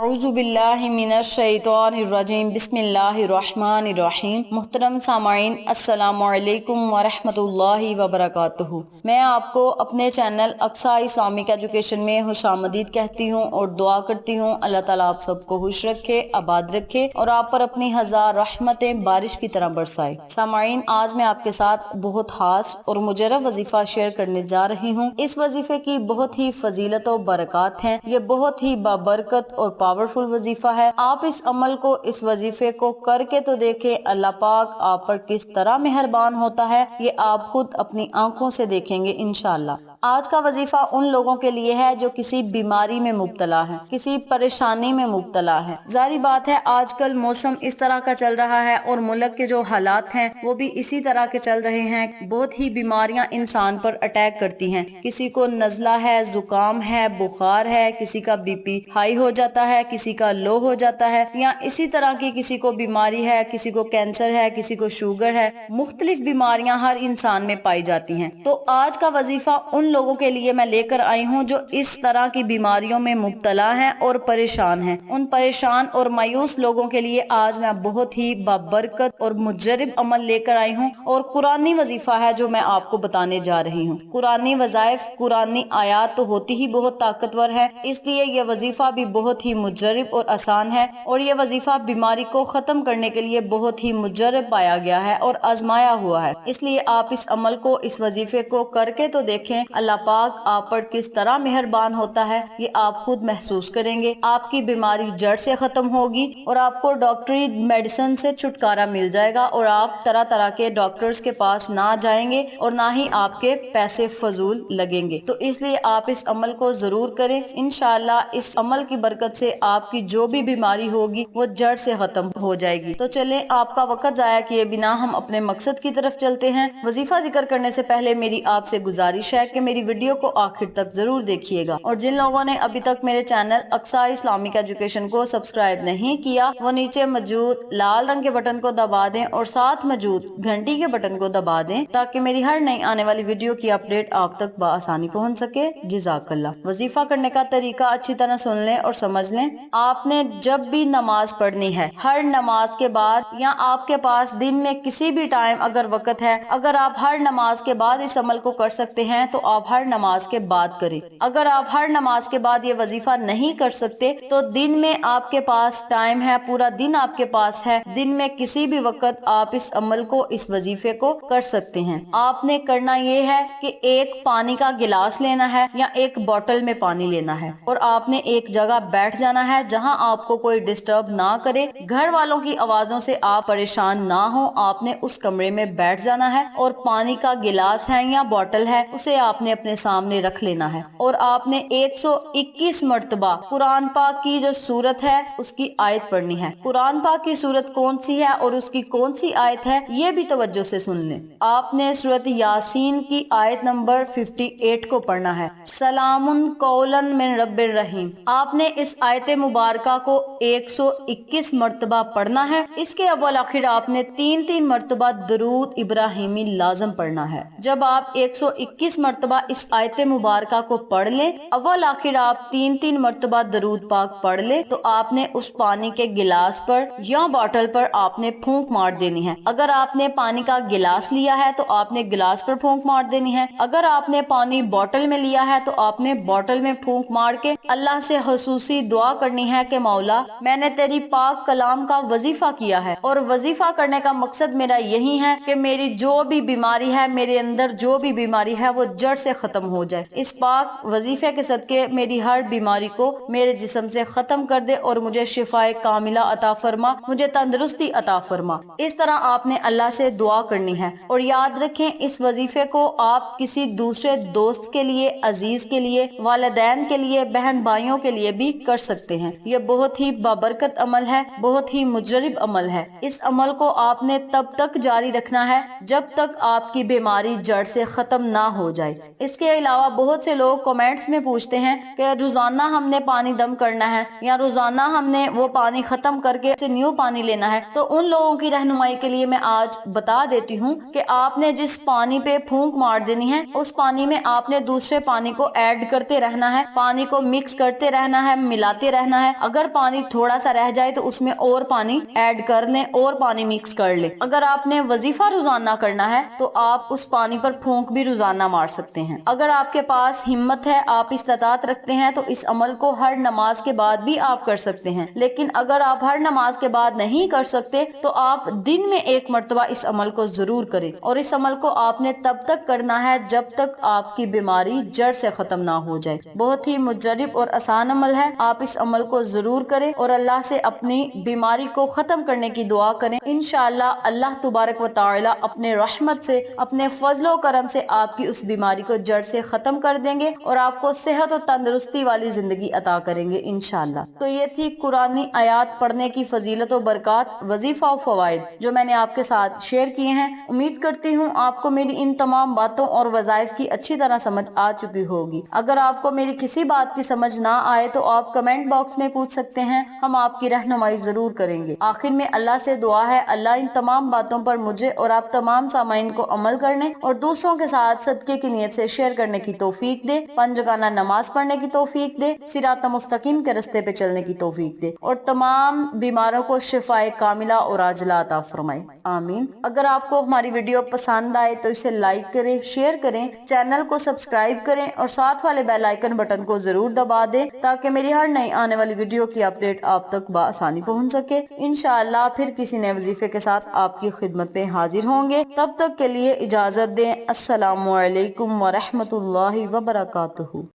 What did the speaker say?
अऊज़ु बिल्लाहि मिनश शैतानिर रजीम बिस्मिल्लाहिर्रहमानिर्रहीम। मुहतरम सामाईन, अस्सलामु अलैकुम व रहमतुल्लाहि व बरकातुहू। मैं आपको अपने चैनल अक्सा इस्लामिक एजुकेशन में खुशामदीद कहती हूँ और दुआ करती हूँ अल्लाह ताला आप सबको खुश रखे, आबाद रखे और आप पर अपनी हजार रहमतें बारिश की तरह बरसाए। सामाईन, आज मैं आपके साथ बहुत खास और मुजरब वजीफा शेयर करने जा रही हूँ। इस वजीफे की बहुत ही फजीलत और बरकत हैं। ये बहुत ही बाबरकत और पावरफुल वजीफा है। आप इस अमल को, इस वजीफे को करके तो देखें, अल्लाह पाक आप पर किस तरह मेहरबान होता है ये आप खुद अपनी आंखों से देखेंगे इंशाअल्लाह। आज का वजीफा उन लोगों के लिए है जो किसी बीमारी में मुब्तला है, किसी परेशानी में मुब्तला है। जारी बात है, आजकल मौसम इस तरह का चल रहा है और मुल्क के जो हालात हैं वो भी इसी तरह के चल रहे हैं। बहुत ही बीमारियां इंसान पर अटैक करती हैं। किसी को नजला है, जुकाम है, बुखार है, किसी का बीपी हाई हो जाता है, किसी का लो हो जाता है, या इसी तरह की किसी को बीमारी है, किसी को कैंसर है, किसी को शुगर है। मुख्तलिफ बीमारियां हर इंसान में पाई जाती हैं। तो आज का वजीफा उन लोगों के लिए मैं लेकर आई हूँ जो इस तरह की बीमारियों में मुब्तला हैं और परेशान हैं। उन परेशान और मायूस लोगों के लिए आज मैं बहुत ही बाबरकत और मुजरब अमल लेकर आई हूँ और कुरानी वजीफा है जो मैं आपको बताने जा रही हूँ। कुरानी वज़ाइफ, कुरानी आयात तो होती ही बहुत ताकतवर है, इसलिए यह वजीफा भी बहुत ही मुजरब और आसान है और यह वजीफा बीमारी को खत्म करने के लिए बहुत ही मुजरब पाया गया है और आजमाया हुआ है। इसलिए आप इस अमल को, इस वजीफे को करके तो देखें, अल्लाह पाक आप पर किस तरह मेहरबान होता है ये आप खुद महसूस करेंगे। आपकी बीमारी जड़ से खत्म होगी और आपको डॉक्टरी मेडिसिन से छुटकारा मिल जाएगा और आप तरह तरह के डॉक्टर्स के पास ना जाएंगे और ना ही आपके पैसे फजूल लगेंगे। तो इसलिए आप इस अमल को जरूर करें। इंशाअल्लाह इस अमल की बरकत से आपकी जो भी बीमारी होगी वो जड़ से खत्म हो जाएगी। तो चलें, आपका वक्त जाया किए बिना हम अपने मकसद की तरफ चलते हैं। वजीफा जिक्र करने से पहले मेरी आपसे गुजारिश है कि मेरी वीडियो को आखिर तक जरूर देखिएगा और जिन लोगों ने अभी तक मेरे चैनल अक्सा इस्लामिक एजुकेशन को सब्सक्राइब नहीं किया वो नीचे मौजूद लाल रंग के बटन को दबा दें और साथ मौजूद घंटी के बटन को दबा दें ताकि मेरी हर नई आने वाली वीडियो की अपडेट आप तक बआसानी पहुंच सके। जज़ाकल्लाह। वजीफा करने का तरीका अच्छी तरह सुन लें और समझ लें। आपने जब भी नमाज पढ़नी है, हर नमाज के बाद या आपके पास दिन में किसी भी टाइम अगर वक्त है, अगर आप हर नमाज के बाद इस अमल को कर सकते हैं तो आप हर नमाज के बाद करें। अगर आप हर नमाज के बाद ये वजीफा नहीं कर सकते तो दिन में आपके पास टाइम है, पूरा दिन आपके पास है, दिन में किसी भी वक्त आप इस अमल को, इस वजीफे को कर सकते हैं। आपने करना ये है कि एक पानी का गिलास लेना है या एक बोतल में पानी लेना है और आपने एक जगह बैठ जाना है जहां आपको कोई डिस्टर्ब ना करे, घर वालों की आवाजों से आप परेशान ना हो। आपने उस कमरे में बैठ जाना है और पानी का गिलास है या बोतल है उसे आपने अपने सामने रख लेना है और आपने 121 मर्तबा कुरान पाक की जो सूरत है उसकी आयत पढ़नी है। कुरान पाक की सूरत कौन सी है और उसकी कौन सी आयत है ये भी तवज्जो से सुन लें। आपने सूरत यासीन की आयत नंबर 58 को पढ़ना है। सलामुन कौलन मिन रब्बिर रहीम। आपने इस आयत मुबारका को 121 मर्तबा पढ़ना है। इसके अव्वल आखिर आपने 3-3 मर्तबा दरूद इब्राहिमी लाजम पढ़ना है। जब आप 121 मर्तबा इस आयत मुबारका को पढ़ लें, अव्वल आखिर आप 3-3 मर्तबा दरूद पाक पढ़ ले तो आपने उस पानी के गिलास पर या बोतल पर आपने फूंक मार देनी है। अगर आपने पानी का गिलास लिया है तो आपने गिलास पर फूंक मार देनी है। अगर आपने पानी बोतल में लिया है तो आपने बोतल में फूंक मार के अल्लाह से खसूसी दुआ करनी है कि मौला, मैंने तेरी पाक कलाम का वजीफा किया है और वजीफा करने का मकसद मेरा यही है कि मेरी जो भी बीमारी है, मेरे अंदर जो भी बीमारी है वो जड़ से खत्म हो जाए। इस पाक वजीफे के सदके मेरी हर बीमारी को मेरे जिस्म से खत्म कर दे और मुझे शिफाए कामिला अता फरमा, मुझे तंदुरुस्ती अता फरमा। इस तरह आपने अल्लाह से दुआ करनी है। और याद रखें, इस वजीफे को आप किसी दूसरे दोस्त के लिए, अजीज के लिए, वालिदैन के लिए, बहन भाइयों के लिए भी कर सकते हैं। ये बहुत ही बाबरकत अमल है, बहुत ही मुजरब अमल है। इस अमल को आपने तब तक जारी रखना है जब तक आपकी बीमारी जड़ से खत्म ना हो जाए। اس کے علاوہ بہت سے لوگ کمنٹس میں پوچھتے ہیں کہ روزانہ ہم نے پانی دم کرنا ہے یا روزانہ ہم نے وہ پانی ختم کر کے نیو پانی لینا ہے، تو ان لوگوں کی رہنمائی کے لیے میں آج بتا دیتی ہوں کہ آپ نے جس پانی پہ پھونک مار دینی ہے اس پانی میں آپ نے دوسرے پانی کو ایڈ کرتے رہنا ہے، پانی کو مکس کرتے رہنا ہے، ملاتے رہنا ہے۔ اگر پانی تھوڑا سا رہ جائے تو اس میں اور پانی ایڈ کر لیں اور پانی مکس کر لیں۔ اگر آپ نے وظیفہ روزانہ کرنا ہے تو آپ اس پانی پر پھونک بھی روزانہ مار سکتے ہیں۔ اگر آپ کے پاس ہمت ہے، آپ استطاعت رکھتے ہیں تو اس عمل کو ہر نماز کے بعد بھی آپ کر سکتے ہیں، لیکن اگر آپ ہر نماز کے بعد نہیں کر سکتے تو آپ دن میں ایک مرتبہ اس عمل کو ضرور کریں، اور اس عمل کو آپ نے تب تک کرنا ہے جب تک آپ کی بیماری جڑ سے ختم نہ ہو جائے۔ بہت ہی مجرب اور آسان عمل ہے، آپ اس عمل کو ضرور کریں اور اللہ سے اپنی بیماری کو ختم کرنے کی دعا کریں۔ انشاءاللہ اللہ تبارک و تعالی اپنے رحمت سے، اپنے فضل و کرم سے آپ کی اس بیماری کو جڑ سے ختم کر دیں گے اور آپ کو صحت و تندرستی والی زندگی عطا کریں گے انشاءاللہ۔ تو یہ تھی قرآنی آیات پڑھنے کی فضیلت و برکات، وظیفہ و فوائد جو میں نے آپ کے ساتھ شیئر کیے ہیں۔ امید کرتی ہوں آپ کو میری ان تمام باتوں اور وظائف کی اچھی طرح سمجھ آ چکی ہوگی۔ اگر آپ کو میری کسی بات کی سمجھ نہ آئے تو آپ کمنٹ باکس میں پوچھ سکتے ہیں، ہم آپ کی رہنمائی ضرور کریں گے۔ آخر میں اللہ سے دعا ہے اللہ ان تمام باتوں پر مجھے اور آپ تمام سامعین کو عمل کرنے اور دوسروں کے ساتھ صدقے کی نیت سے شیئر کرنے کی توفیق دے، پنجگانہ نماز پڑھنے کی توفیق دے، صراط مستقیم کے راستے پہ چلنے کی توفیق دے اور تمام بیماروں کو شفاء کاملہ اور عاجلہ عطا فرمائے، آمین۔ اگر آپ کو ہماری ویڈیو پسند آئے تو اسے لائک کریں، شیئر کریں، چینل کو سبسکرائب کریں اور ساتھ والے بیل آئیکن بٹن کو ضرور دبا دیں تاکہ میری ہر نئی آنے والی ویڈیو کی اپڈیٹ آپ تک بآسانی پہنچ سکے۔ انشاءاللہ پھر کسی نئے وظیفے کے ساتھ آپ کی خدمت میں حاضر ہوں گے، تب تک کے لیے اجازت دیں۔ السلام علیکم ورحمۃ اللہ وبرکاتہ۔